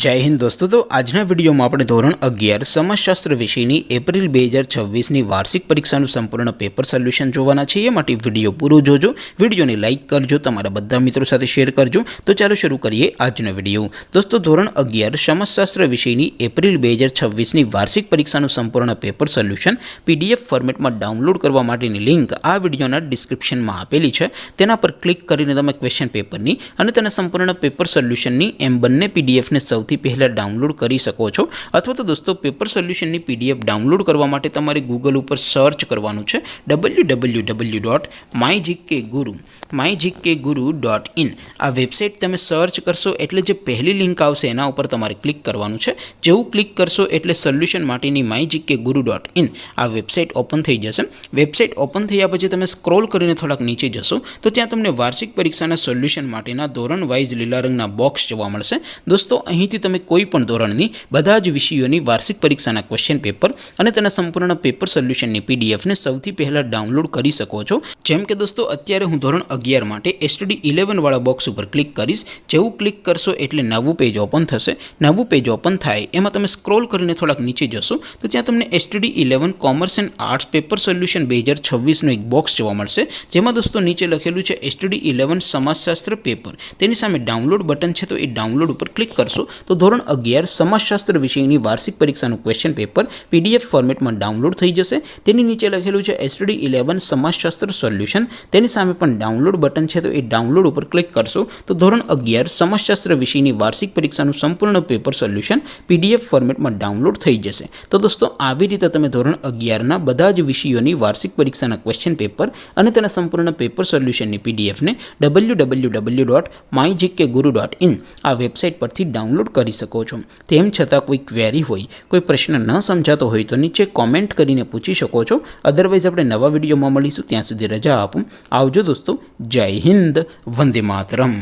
जय हिंद दोस्तों। तो आज विडियो में આપણે ધોરણ 11 સમાજશાસ્ત્ર વિષયની એપ્રિલ 2026ની વાર્ષિક પરીક્ષાનું સંપૂર્ણ પેપર સોલ્યુશન જોવાના છે। એ માટે વિડિયો પૂરો જોજો, વિડિયોને લાઈક કરજો, તમારા બધા મિત્રો સાથે શેર કરજો। તો ચાલો શરૂ કરીએ આજનો વિડિયો। દોસ્તો ધોરણ 11 સમાજશાસ્ત્ર વિષયની એપ્રિલ 2026ની વાર્ષિક પરીક્ષાનું સંપૂર્ણ પેપર સોલ્યુશન PDF ફોર્મેટમાં ડાઉનલોડ કરવા માટેની લિંક આ વિડિયોના ડિસ્ક્રિપ્શનમાં આપેલી છે। તેના પર ક્લિક કરીને તમે ક્વેશ્ચન પેપરની અને તેના સંપૂર્ણ પેપર સોલ્યુશનની એમ બંને PDF ને સૌથી પહેલા ડાઉનલોડ કરી શકો છો। અથવા તો દોસ્તો પેપર સોલ્યુશનની PDF ડાઉનલોડ કરવા માટે તમારે ગૂગલ ઉપર સર્ચ કરવાનું છે www.mygkguru.in। આ વેબસાઇટ તમે સર્ચ કરશો એટલે જે પહેલી લિંક આવશે એના ઉપર તમારે ક્લિક કરવાનું છે। જેવું ક્લિક કરશો એટલે સોલ્યુશન માટેની mygkguru.in આ વેબસાઇટ ઓપન થઈ જશે। વેબસાઇટ ઓપન થયા પછી તમે સ્ક્રોલ કરીને થોડાક નીચે જશો તો ત્યાં તમને વાર્ષિક પરીક્ષાના સોલ્યુશન માટેના ધોરણ વાઇઝ લીલા રંગના બોક્સ જોવા મળશે। દોસ્તો અહીંથી તમે કોઈ પણ ધોરણની બધા જ વિષયોની વાર્ષિક પરીક્ષાના ક્વેશ્ચન પેપર અને તેના સંપૂર્ણ પેપર સોલ્યુશનની PDF ને સૌથી પહેલા ડાઉનલોડ કરી શકો છો। જેમ કે દોસ્તો અત્યારે હું ધોરણ 11 માટે STD 11 વાળા બોક્સ ઉપર ક્લિક કરીશ। જેવું ક્લિક કરશો એટલે નવું પેજ ઓપન થશે। નવું પેજ ઓપન થાય એમાં તમે સ્ક્રોલ કરીને થોડાક નીચે જશો તો ત્યાં તમને STD 11 commerce and arts paper solution 2026નું એક બોક્સ જોવા મળશે। જેમાં દોસ્તો નીચે લખેલું છે STD 11 સમાજશાસ્ત્ર પેપર, તેની સામે ડાઉનલોડ બટન છે તો એ ડાઉનલોડ ઉપર ક્લિક કરશો તો ધોરણ 11 સમાજશાસ્ત્ર વિષયની વાર્ષિક પરીક્ષાનું ક્વેશ્ચન પેપર PDF ફોર્મેટમાં ડાઉનલોડ થઈ જશે। તેની નીચે લખેલું છે STD 11 સમાજશાસ્ત્ર સોલ્યુશન, તેની સામે પણ ડાઉનલોડ બટન છે તો એ ડાઉનલોડ ઉપર ક્લિક કરશો તો ધોરણ 11 સમાજશાસ્ત્ર વિષયની વાર્ષિક પરીક્ષાનું સંપૂર્ણ પેપર સોલ્યુશન PDF ફોર્મેટમાં ડાઉનલોડ થઈ જશે। તો દોસ્તો આવી રીતે તમે ધોરણ 11ના બધા જ વિષયોની વાર્ષિક પરીક્ષાના ક્વેશ્ચન પેપર અને તેના સંપૂર્ણ પેપર સોલ્યુશનની PDF ને www.mygkguru.in આ વેબસાઇટ પરથી ડાઉનલોડ કરી શકો છો। તેમ છતાં કોઈ ક્વેરી હોય, કોઈ પ્રશ્ન ન સમજાતો હોય તો નીચે કોમેન્ટ કરીને પૂછી શકો છો। અધરવાઇઝ આપણે નવા વિડીયોમાં મળીશું, ત્યાં સુધી રજા આપો। આવજો દોસ્તો, જય હિન્દ, વંદે માતરમ।